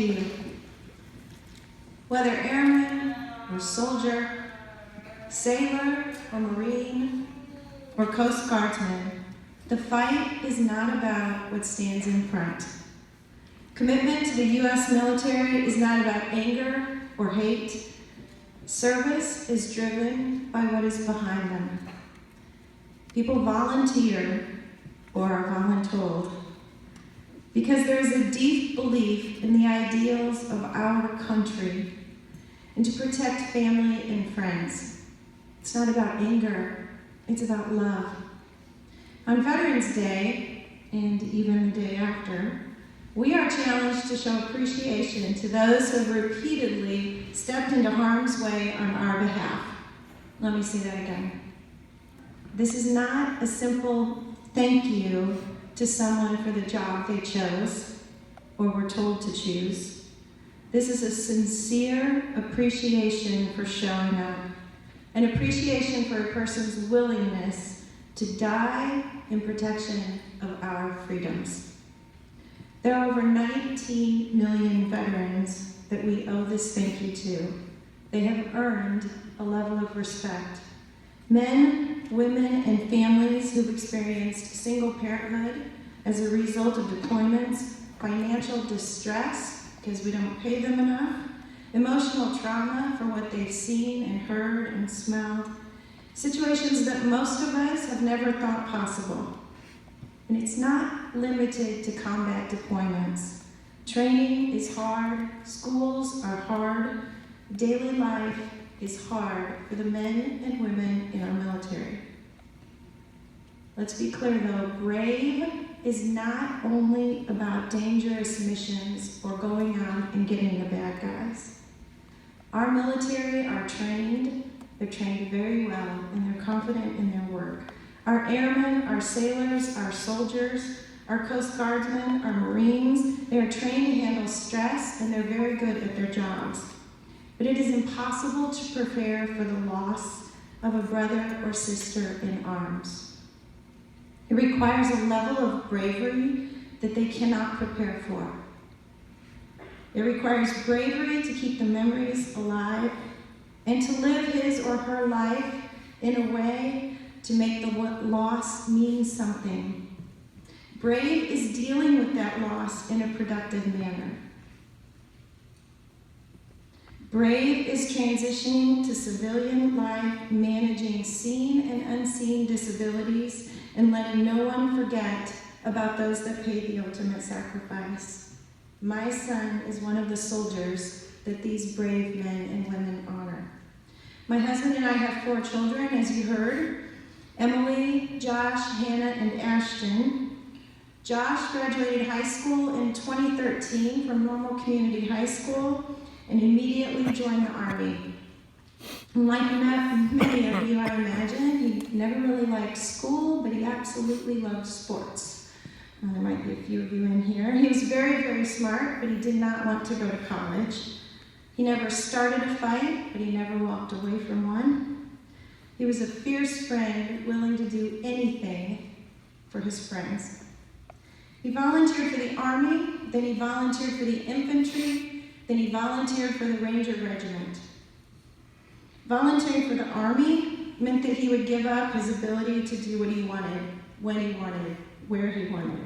you. Whether airman or soldier, sailor or Marine or Coast Guardsman, the fight is not about what stands in front. Commitment to the U.S. military is not about anger or hate. Service is driven by what is behind them. People volunteer or are voluntold because there is a deep belief in the ideals of our country and to protect family and friends. It's not about anger, it's about love. On Veterans Day, and even the day after, we are challenged to show appreciation to those who have repeatedly stepped into harm's way on our behalf. Let me say that again. This is not a simple thank you to someone for the job they chose or were told to choose. This is a sincere appreciation for showing up, an appreciation for a person's willingness to die in protection of our freedoms. There are over 19 million veterans that we owe this thank you to. They have earned a level of respect. Men, women, and families who've experienced single parenthood as a result of deployments, financial distress because we don't pay them enough, emotional trauma for what they've seen and heard and smelled, situations that most of us have never thought possible. And it's not limited to combat deployments. Training is hard, schools are hard, daily life is hard for the men and women in our military. Let's be clear though, brave is not only about dangerous missions or going out and getting the bad guys. Our military are trained, they're trained very well, and they're confident in their work. Our airmen, our sailors, our soldiers, our Coast Guardsmen, our Marines, they are trained to handle stress and they're very good at their jobs. But it is impossible to prepare for the loss of a brother or sister in arms. It requires a level of bravery that they cannot prepare for. It requires bravery to keep the memories alive and to live his or her life in a way to make the loss mean something. Brave is dealing with that loss in a productive manner. Brave is transitioning to civilian life, managing seen and unseen disabilities, and letting no one forget about those that paid the ultimate sacrifice. My son is one of the soldiers that these brave men and women honor. My husband and I have 4 children, as you heard, Emily, Josh, Hannah, and Ashton. Josh graduated high school in 2013 from Normal Community High School and immediately joined the Army. Like many of you, I imagine, he never really liked school, but he absolutely loved sports. There might be a few of you in here. He was very, very smart, but he did not want to go to college. He never started a fight, but he never walked away from one. He was a fierce friend, willing to do anything for his friends. He volunteered for the Army, then he volunteered for the infantry, then he volunteered for the Ranger Regiment. Volunteering for the Army meant that he would give up his ability to do what he wanted, when he wanted, where he wanted.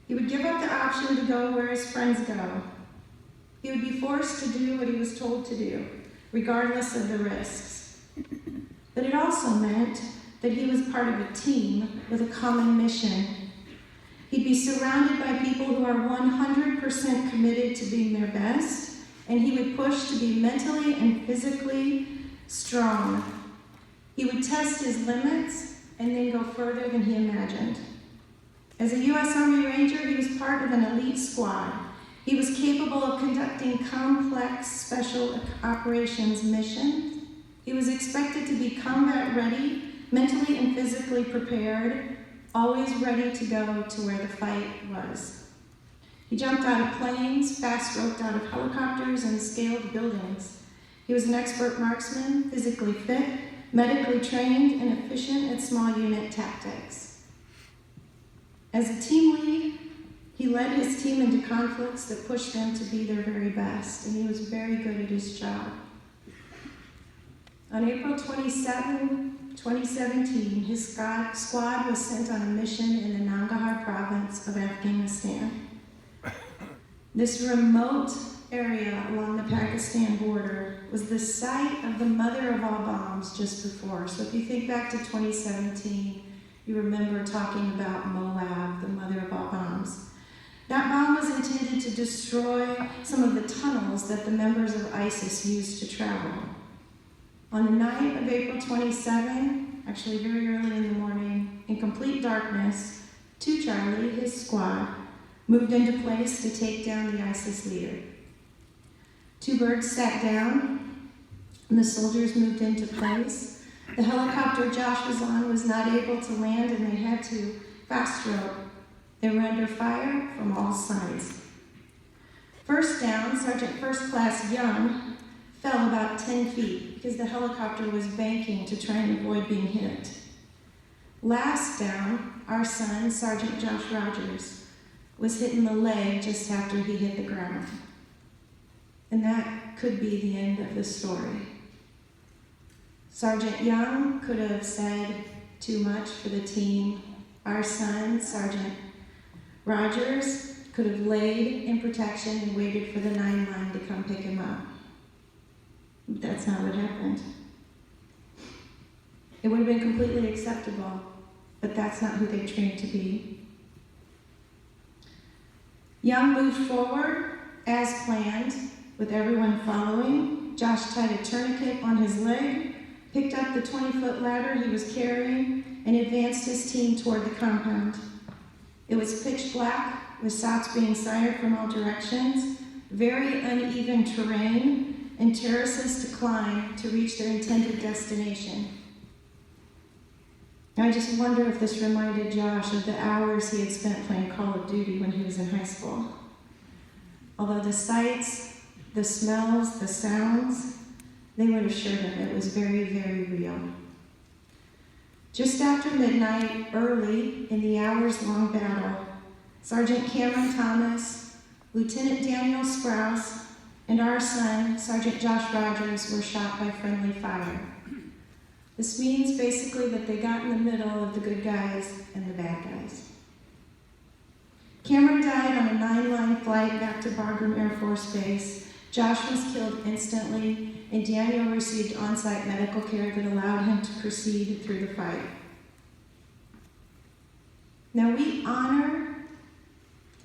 He would give up the option to go where his friends go. He would be forced to do what he was told to do, regardless of the risks. But it also meant that he was part of a team with a common mission. He'd be surrounded by people who are 100% committed to being their best, and he would push to be mentally and physically strong. He would test his limits and then go further than he imagined. As a U.S. Army Ranger, he was part of an elite squad. He was capable of conducting complex special operations missions. He was expected to be combat ready, mentally and physically prepared, always ready to go to where the fight was. He jumped out of planes, fast roped out of helicopters, and scaled buildings. He was an expert marksman, physically fit, medically trained, and efficient at small unit tactics. As a team lead, He led his team into conflicts that pushed them to be their very best, and he was very good at his job. On April 27, 2017, his squad was sent on a mission in the Nangarhar province of Afghanistan. This remote area along the Pakistan border was the site of the mother of all bombs just before. So if you think back to 2017, you remember talking about Moab, the mother of all bombs. That bomb was intended to destroy some of the tunnels that the members of ISIS used to travel. On the night of April 27, actually very early in the morning, in complete darkness, Charlie, his squad, moved into place to take down the ISIS leader. 2 birds sat down, and the soldiers moved into place. The helicopter Josh was on was not able to land, and they had to fast rope. They were under fire from all sides. First down, Sergeant First Class Young fell about 10 feet because the helicopter was banking to try and avoid being hit. Last down, our son, Sergeant Josh Rogers, was hit in the leg just after he hit the ground. And that could be the end of the story. Sergeant Young could have said too much for the team. Our son, Sergeant Rogers, could have laid in protection and waited for the 9-line to come pick him up. But that's not what happened. It would have been completely acceptable, but that's not who they trained to be. Young moved forward as planned, with everyone following. Josh tied a tourniquet on his leg, picked up the 20-foot ladder he was carrying, and advanced his team toward the compound. It was pitch black, with shots being fired from all directions, very uneven terrain, and terraces to climb to reach their intended destination. I just wonder if this reminded Josh of the hours he had spent playing Call of Duty when he was in high school. Although the sights, the smells, the sounds, they would assure him it was very, very real. Just after midnight, early in the hours-long battle, Sergeant Cameron Thomas, Lieutenant Daniel Sprouse, and our son, Sergeant Josh Rogers, were shot by friendly fire. This means basically that they got in the middle of the good guys and the bad guys. Cameron died on a 9-line flight back to Bagram Air Force Base. Josh was killed instantly, and Daniel received on-site medical care that allowed him to proceed through the fight. Now we honor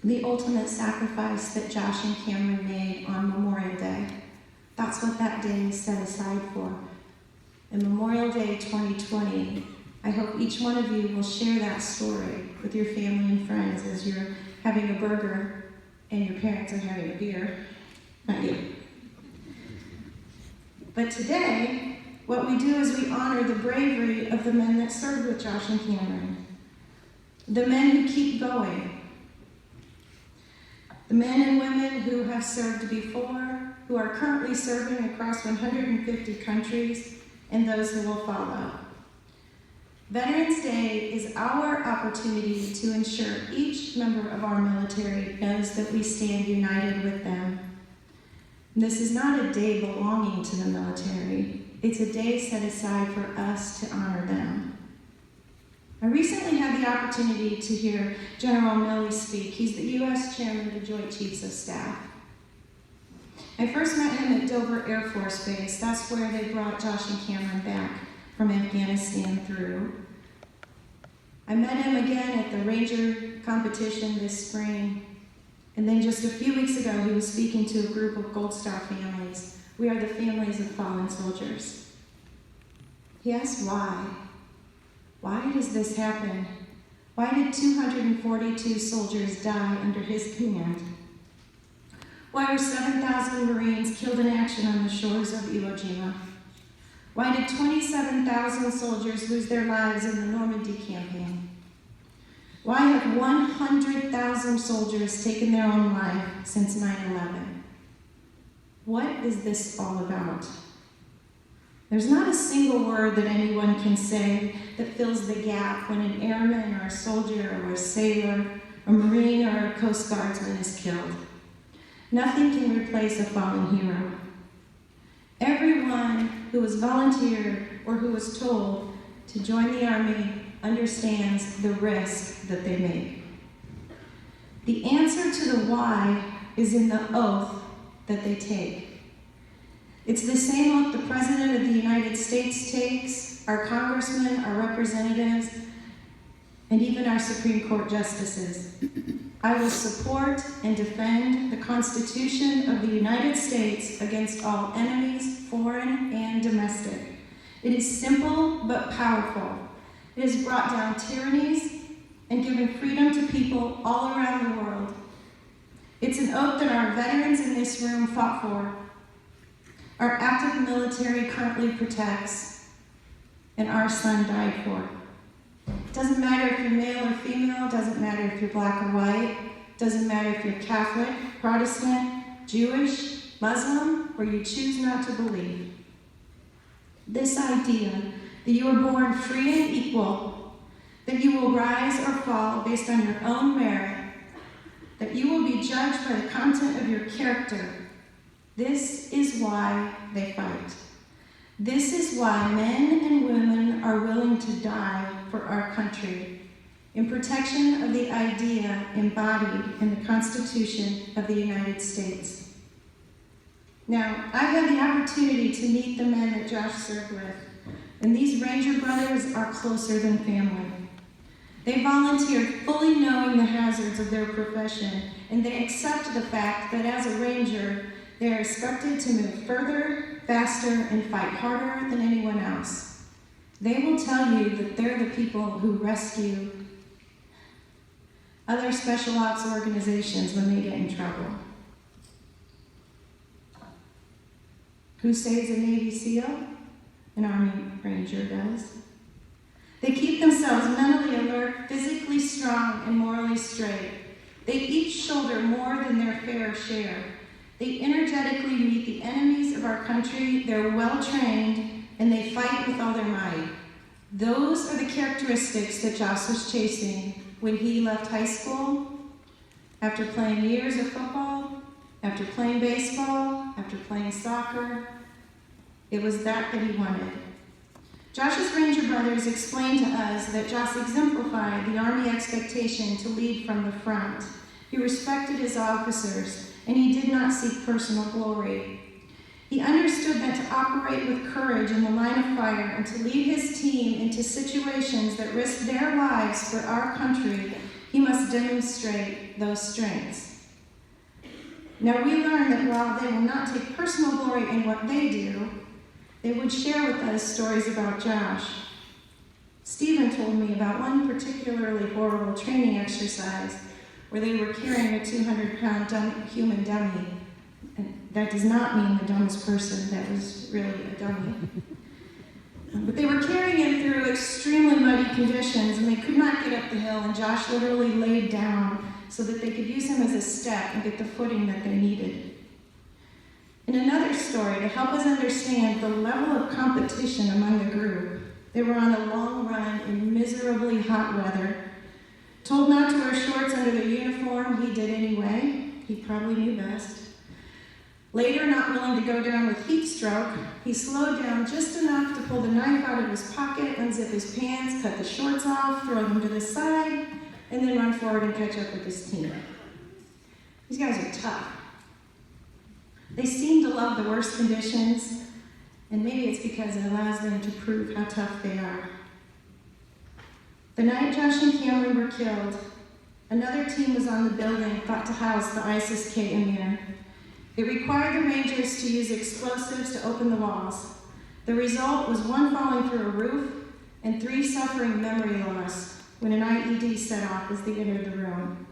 the ultimate sacrifice that Josh and Cameron made on Memorial Day. That's what that day is set aside for. And Memorial Day 2020, I hope each one of you will share that story with your family and friends as you're having a burger and your parents are having a beer. Not you. But today, what we do is we honor the bravery of the men that served with Josh and Cameron. The men who keep going. The men and women who have served before, who are currently serving across 150 countries, and those who will follow. Veterans Day is our opportunity to ensure each member of our military knows that we stand united with them. This is not a day belonging to the military. It's a day set aside for us to honor them. I recently had the opportunity to hear General Milley speak. He's the U.S. Chairman of the Joint Chiefs of Staff. I first met him at Dover Air Force Base. That's where they brought Josh and Cameron back from Afghanistan through. I met him again at the Ranger competition this spring. And then just a few weeks ago, he was speaking to a group of Gold Star families. We are the families of fallen soldiers. He asked why. Why does this happen? Why did 242 soldiers die under his command? Why were 7,000 Marines killed in action on the shores of Iwo Jima? Why did 27,000 soldiers lose their lives in the Normandy campaign? Why have 100,000 soldiers taken their own life since 9/11? What is this all about? There's not a single word that anyone can say that fills the gap when an airman or a soldier or a sailor a Marine or a Coast Guardsman is killed. Nothing can replace a fallen hero. Everyone who has volunteered or who was told to join the Army understands the risk that they make. The answer to the why is in the oath that they take. It's the same oath the President of the United States takes, our congressmen, our representatives, and even our Supreme Court justices. I will support and defend the Constitution of the United States against all enemies, foreign and domestic. It is simple but powerful. It has brought down tyrannies and given freedom to people all around the world. It's an oath that our veterans in this room fought for, our active military currently protects, and our son died for. Doesn't matter if you're male or female, doesn't matter if you're black or white, doesn't matter if you're Catholic, Protestant, Jewish, Muslim, or you choose not to believe. This idea that you are born free and equal, that you will rise or fall based on your own merit, that you will be judged by the content of your character, this is why they fight. This is why men and women are willing to die for our country, in protection of the idea embodied in the Constitution of the United States. Now, I've had the opportunity to meet the men that Josh served with, and these Ranger brothers are closer than family. They volunteered fully knowing the hazards of their profession, and they accept the fact that as a Ranger, they are expected to move further, faster, and fight harder than anyone else. They will tell you that they're the people who rescue other special ops organizations when they get in trouble. Who saves a Navy SEAL? An Army Ranger does. They keep themselves mentally alert, physically strong, and morally straight. They each shoulder more than their fair share. They energetically meet the enemies of our country. They're well-trained, and they fight with all their might. Those are the characteristics that Josh was chasing when he left high school, after playing years of football, after playing baseball, after playing soccer. It was that he wanted. Josh's Ranger brothers explained to us that Josh exemplified the Army expectation to lead from the front. He respected his officers, and he did not seek personal glory. He understood that to operate with courage in the line of fire and to lead his team into situations that risked their lives for our country, he must demonstrate those strengths. Now we learn that while they will not take personal glory in what they do, they would share with us stories about Josh. Stephen told me about one particularly horrible training exercise where they were carrying a 200-pound human dummy. And that does not mean the dumbest person, that was really a dummy. But they were carrying him through extremely muddy conditions, and they could not get up the hill, and Josh literally laid down so that they could use him as a step and get the footing that they needed. In another story, to help us understand the level of competition among the group, they were on a long run in miserably hot weather. Told not to wear shorts under their uniform, he did anyway. He probably knew best. Later, not willing to go down with heat stroke, he slowed down just enough to pull the knife out of his pocket, unzip his pants, cut the shorts off, throw them to the side, and then run forward and catch up with his team. These guys are tough. They seem to love the worst conditions, and maybe it's because it allows them to prove how tough they are. The night Josh and Cameron were killed, another team was on the building thought to house the ISIS-K Emir. It required the Rangers to use explosives to open the walls. The result was one falling through a roof and 3 suffering memory loss when an IED set off as they entered the room.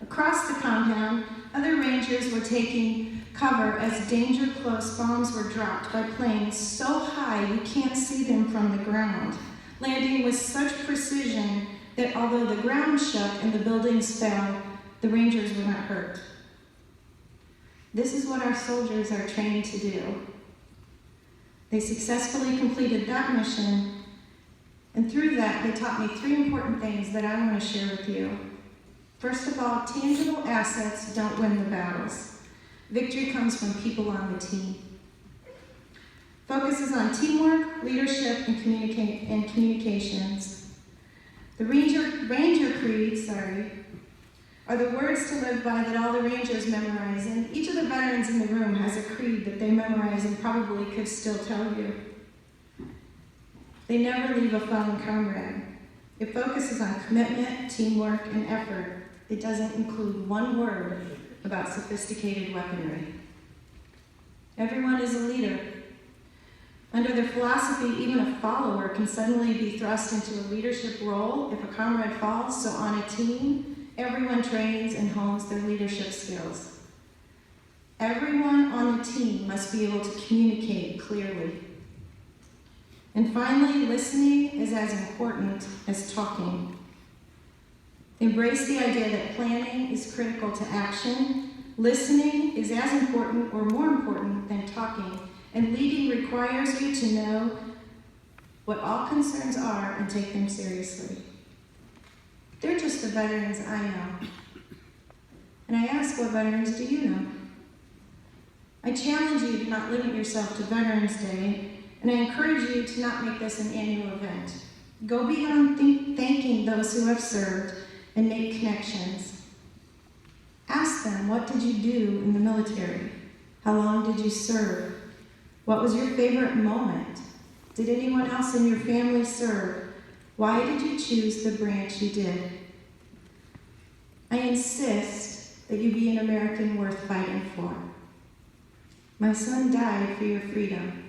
Across the compound, other Rangers were taking cover as danger-close bombs were dropped by planes so high you can't see them from the ground, landing with such precision that although the ground shook and the buildings fell, the Rangers were not hurt. This is what our soldiers are trained to do. They successfully completed that mission, and through that, they taught me 3 important things that I want to share with you. First of all, tangible assets don't win the battles. Victory comes from people on the team. Focuses on teamwork, leadership, and communications. The Ranger Creed, are the words to live by that all the Rangers memorize, and each of the veterans in the room has a creed that they memorize and probably could still tell you. They never leave a fallen comrade. It focuses on commitment, teamwork, and effort. It doesn't include one word about sophisticated weaponry. Everyone is a leader. Under their philosophy, even a follower can suddenly be thrust into a leadership role if a comrade falls, so on a team, everyone trains and hones their leadership skills. Everyone on the team must be able to communicate clearly. And finally, listening is as important as talking. Embrace the idea that planning is critical to action. Listening is as important or more important than talking, and leading requires you to know what all concerns are and take them seriously. They're just the veterans I know. And I ask, what veterans do you know? I challenge you to not limit yourself to Veterans Day, and I encourage you to not make this an annual event. Go beyond thanking those who have served and make connections. Ask them, what did you do in the military? How long did you serve? What was your favorite moment? Did anyone else in your family serve? Why did you choose the branch you did? I insist that you be an American worth fighting for. My son died for your freedom.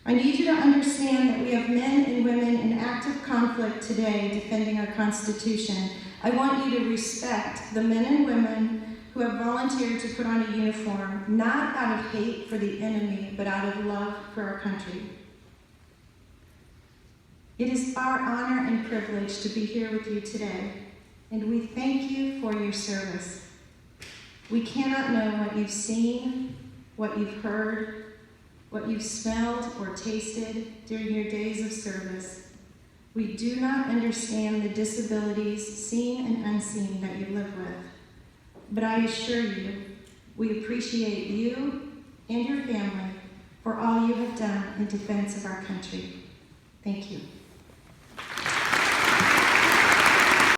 I need you to understand that we have men and women in active conflict today defending our Constitution. I want you to respect the men and women who have volunteered to put on a uniform, not out of hate for the enemy, but out of love for our country. It is our honor and privilege to be here with you today, and we thank you for your service. We cannot know what you've seen, what you've heard, what you've smelled or tasted during your days of service. We do not understand the disabilities, seen and unseen, that you live with. But I assure you, we appreciate you and your family for all you have done in defense of our country. Thank you.